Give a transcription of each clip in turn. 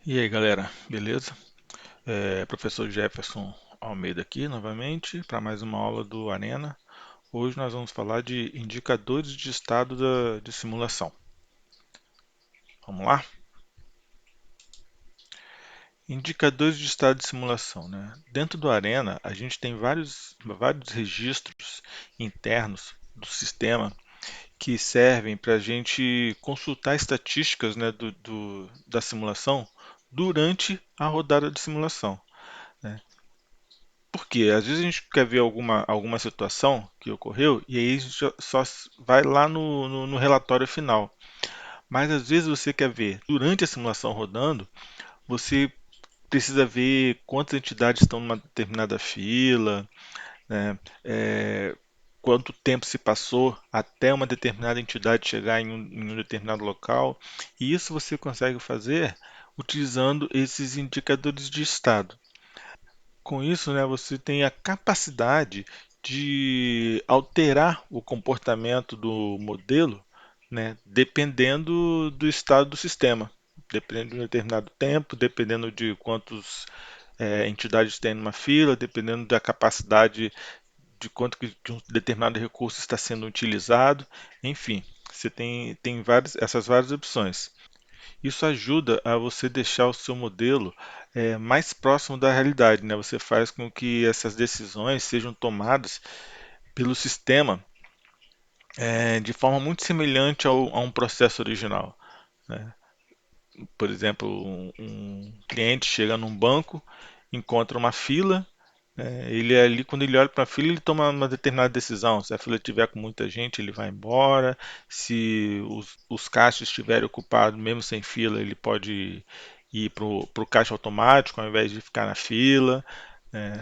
E aí, galera, beleza? Professor Jefferson Almeida aqui novamente para mais uma aula do Arena. Hoje nós vamos falar de indicadores de estado de simulação. Vamos lá? Indicadores de estado de simulação, né? Dentro do Arena, a gente tem vários registros internos do sistema que servem para a gente consultar estatísticas, né, da simulação durante a rodada de simulação, né? Porque às vezes a gente quer ver alguma situação que ocorreu e aí a gente só vai lá no relatório final. Mas às vezes você quer ver durante a simulação rodando, você precisa ver quantas entidades estão numa determinada fila, né? Quanto tempo se passou até uma determinada entidade chegar em um determinado local. E isso você consegue fazer utilizando esses indicadores de estado. Com isso, né, você tem a capacidade de alterar o comportamento do modelo, né, dependendo do estado do sistema, dependendo de um determinado tempo, dependendo de quantas entidades tem numa fila, dependendo da capacidade de quanto que um determinado recurso está sendo utilizado, enfim, você tem essas várias opções. Isso ajuda a você deixar o seu modelo mais próximo da realidade, né? Você faz com que essas decisões sejam tomadas pelo sistema de forma muito semelhante a um processo original, né? Por exemplo, um cliente chega num banco, encontra uma fila, ele ali, quando ele olha para a fila, ele toma uma determinada decisão. Se a fila tiver com muita gente, ele vai embora. Se os caixas estiverem ocupados, mesmo sem fila, ele pode ir para o caixa automático ao invés de ficar na fila.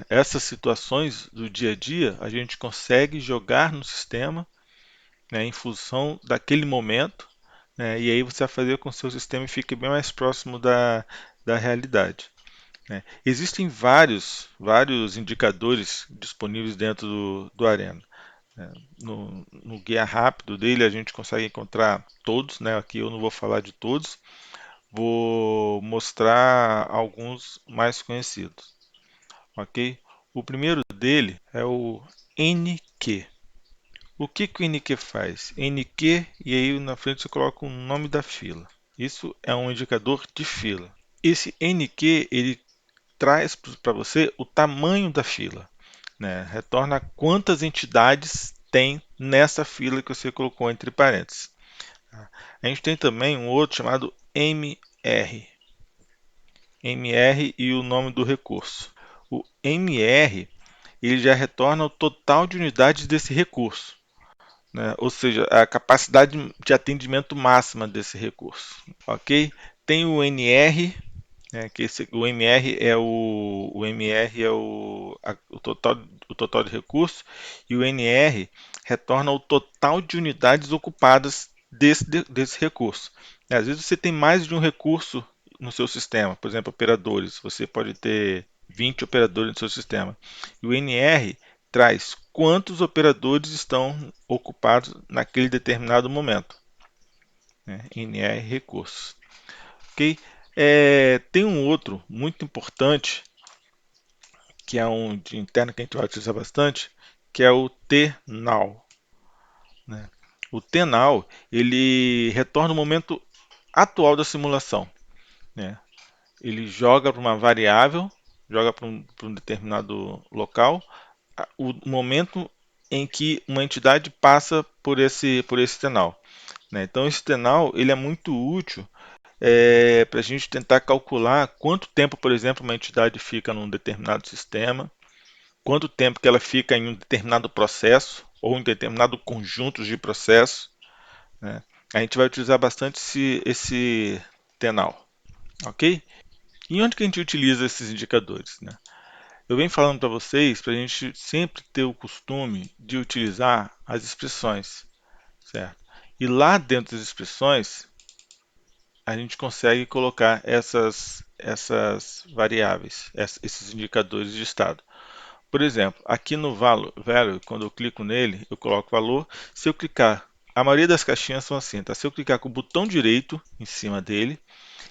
Essas situações do dia a dia a gente consegue jogar no sistema, né, em função daquele momento, né, e aí você vai fazer com que o seu sistema fique bem mais próximo da realidade, né? Existem vários indicadores disponíveis dentro do Arena, né? No guia rápido dele a gente consegue encontrar todos, né? Aqui eu não vou falar de todos, vou mostrar alguns mais conhecidos, ok? O primeiro dele é o NQ. O que o NQ faz? NQ e aí na frente você coloca o nome da fila. Isso é um indicador de fila. Esse NQ ele traz para você o tamanho da fila, né? Retorna quantas entidades tem nessa fila que você colocou entre parênteses. A gente tem também um outro chamado MR. MR e o nome do recurso. O MR ele já retorna o total de unidades desse recurso, né? Ou seja, a capacidade de atendimento máxima desse recurso. Ok? Tem o NR, que o MR é o MR é o total de recursos e o NR retorna o total de unidades ocupadas desse recurso. Às vezes você tem mais de um recurso no seu sistema, por exemplo, operadores. Você pode ter 20 operadores no seu sistema. E o NR traz quantos operadores estão ocupados naquele determinado momento, né? NR recursos. Ok? Tem um outro muito importante, que é um de interno que a gente vai utilizar bastante, que é o T-Now, né? O T-Now, ele retorna o momento atual da simulação, né? Ele joga para uma variável, joga para um determinado local, o momento em que uma entidade passa por esse T-Now, né? Então esse T-Now, ele é muito útil para a gente tentar calcular quanto tempo, por exemplo, uma entidade fica num determinado sistema, quanto tempo que ela fica em um determinado processo ou em determinado conjunto de processos, né? A gente vai utilizar bastante esse Tenal, ok? E onde que a gente utiliza esses indicadores, né? Eu venho falando para vocês para a gente sempre ter o costume de utilizar as expressões, certo? E lá dentro das expressões, a gente consegue colocar essas variáveis, esses indicadores de estado. Por exemplo, aqui no value, quando eu clico nele, eu coloco valor. Se eu clicar, a maioria das caixinhas são assim, tá? Se eu clicar com o botão direito em cima dele,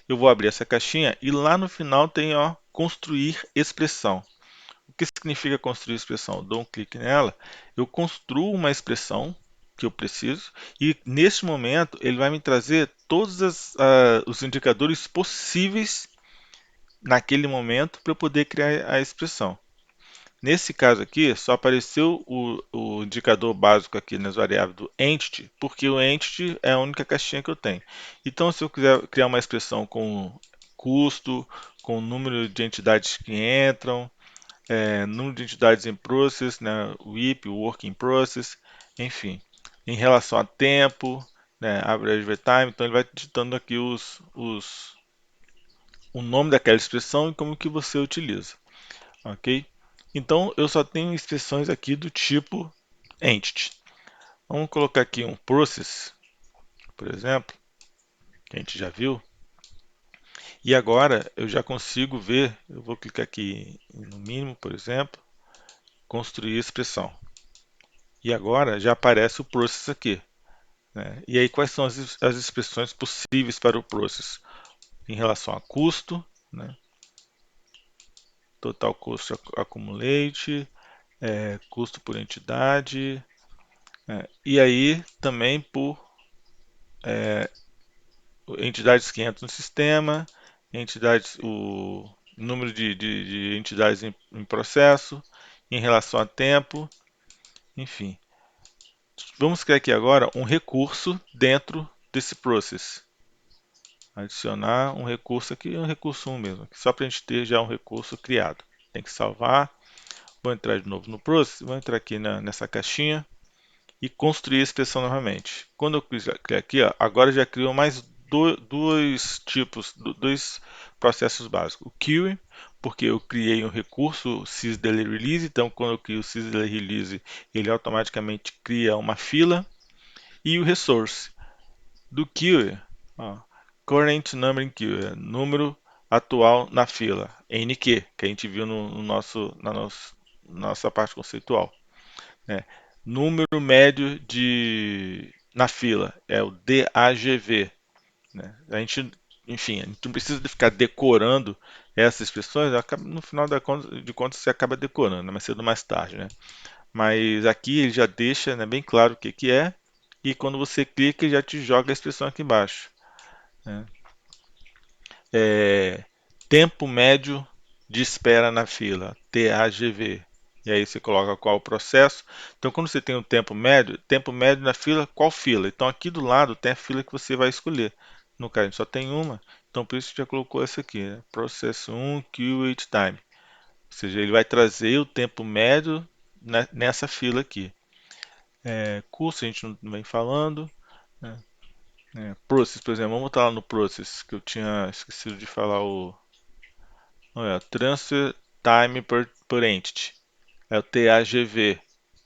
eu vou abrir essa caixinha e lá no final tem, ó, construir expressão. O que significa construir expressão? Eu dou um clique nela, eu construo uma expressão que eu preciso e neste momento ele vai me trazer todos os indicadores possíveis naquele momento para eu poder criar a expressão. Nesse caso aqui, só apareceu o indicador básico aqui nas variáveis do entity, porque o entity é a única caixinha que eu tenho. Então, se eu quiser criar uma expressão com custo, com o número de entidades que entram, número de entidades em process, né, WIP, Work in Process, enfim, em relação a tempo, né, average wait time, então ele vai digitando aqui o nome daquela expressão e como que você utiliza, ok? Então eu só tenho expressões aqui do tipo entity. Vamos colocar aqui um process, por exemplo, que a gente já viu. E agora eu já consigo ver, eu vou clicar aqui no mínimo, por exemplo, construir expressão. E agora já aparece o process aqui, né? E aí quais são as expressões possíveis para o process? Em relação a custo, né? Total cost accumulate, custo por entidade, e aí também por entidades que entram no sistema, entidades, o número de entidades em processo, em relação a tempo, enfim. Vamos criar aqui agora um recurso dentro desse process. Adicionar um recurso aqui, um recurso 1 mesmo, só para a gente ter já um recurso criado. Tem que salvar. Vou entrar de novo no process, vou entrar aqui nessa caixinha e construir a expressão novamente. Quando eu clicar aqui, ó, agora já criou mais dois tipos, dois processos básicos. O queue, porque eu criei um recurso sysDailyRelease, então quando eu crio o sysDailyRelease, ele automaticamente cria uma fila. E o resource do queue, ó, current number in queue, número atual na fila, NQ, que a gente viu no nossa parte conceitual, né? Número médio na fila é o DAGV, né? Enfim, a gente não precisa de ficar decorando essas expressões, no final de contas você acaba decorando, né? Mais cedo ou mais tarde, né? Mas aqui ele já deixa, né, bem claro o que que é, e quando você clica ele já te joga a expressão aqui embaixo, né? É, tempo médio de espera na fila, TAGV. E aí você coloca qual o processo. Então, quando você tem o tempo médio na fila, qual fila? Então, aqui do lado tem a fila que você vai escolher. No caso, a gente só tem uma, então por isso que já colocou essa aqui, né? Process 1, Queue Wait Time. Ou seja, ele vai trazer o tempo médio nessa fila aqui. Custo, a gente não vem falando, né? Process, por exemplo, vamos botar lá no Process, que eu tinha esquecido de falar olha, Transfer Time per Entity. É o TAGV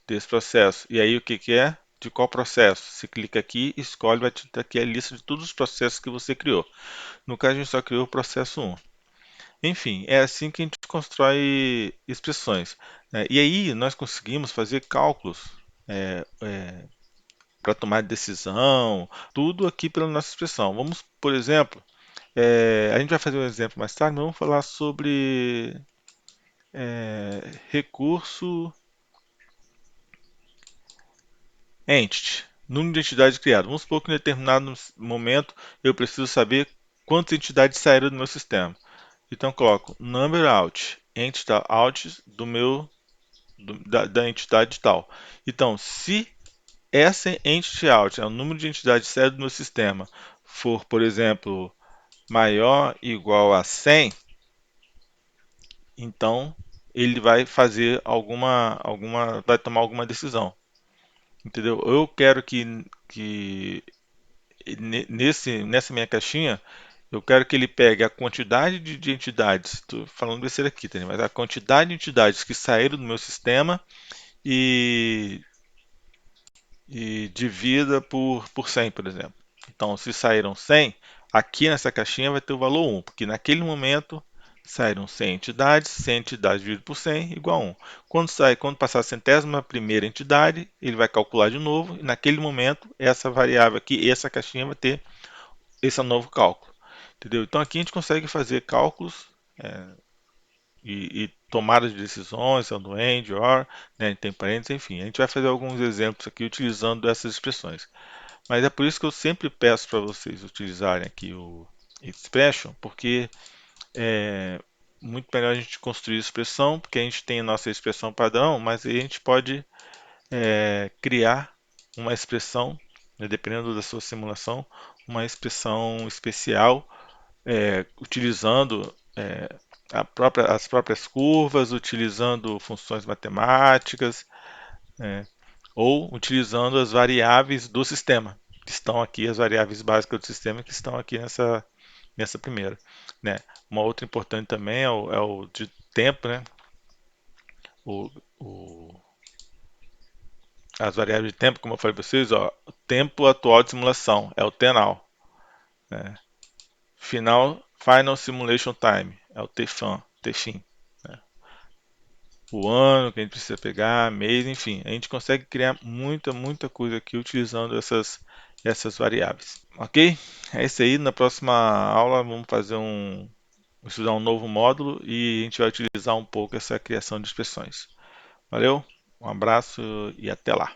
desse processo. E aí o que que é? De qual processo? Você clica aqui, escolhe, vai te dar aqui a lista de todos os processos que você criou. No caso, a gente só criou o processo 1. Enfim, é assim que a gente constrói expressões, né? E aí nós conseguimos fazer cálculos para tomar decisão, tudo aqui pela nossa expressão. Vamos, por exemplo, a gente vai fazer um exemplo mais tarde, mas vamos falar sobre recurso entity, número de entidades criadas. Vamos supor que em determinado momento eu preciso saber quantas entidades saíram do meu sistema. Então eu coloco number out, entity out da entidade tal. Então, se essa entity out, o número de entidades que saíram do meu sistema, for, por exemplo, maior ou igual a 100, então ele vai fazer vai tomar alguma decisão, entendeu? Eu quero que nessa minha caixinha, eu quero que ele pegue a quantidade de entidades, estou falando besteira aqui, tá, mas a quantidade de entidades que saíram do meu sistema e, e divida por 100, por exemplo. Então, se saíram 100, aqui nessa caixinha vai ter o valor 1, porque naquele momento saíram 100 entidades, 100 entidades dividido por 100 igual a 1. Quando passar a centésima primeira entidade, ele vai calcular de novo, e naquele momento, essa variável aqui, essa caixinha vai ter esse novo cálculo. entendeu? Então aqui a gente consegue fazer cálculos e tomadas de decisões, sendo and, or, né, tem parênteses, enfim. A gente vai fazer alguns exemplos aqui utilizando essas expressões. Mas é por isso que eu sempre peço para vocês utilizarem aqui o expression, porque é muito melhor a gente construir expressão, porque a gente tem a nossa expressão padrão, mas aí a gente pode criar uma expressão, né, dependendo da sua simulação, uma expressão especial, utilizando as próprias curvas, utilizando funções matemáticas, ou utilizando as variáveis do sistema. Estão aqui as variáveis básicas do sistema que estão aqui nessa primeira. Né? Uma outra importante também é o de tempo, né? O, o, as variáveis de tempo, como eu falei para vocês, ó, o tempo atual de simulação é o TNAL. Né? Final Simulation Time é o TFIN. Né? O ano que a gente precisa pegar, mês, enfim. A gente consegue criar muita coisa aqui utilizando essas variáveis. Ok? É isso aí. Na próxima aula vamos estudar um novo módulo e a gente vai utilizar um pouco essa criação de expressões. Valeu, um abraço e até lá.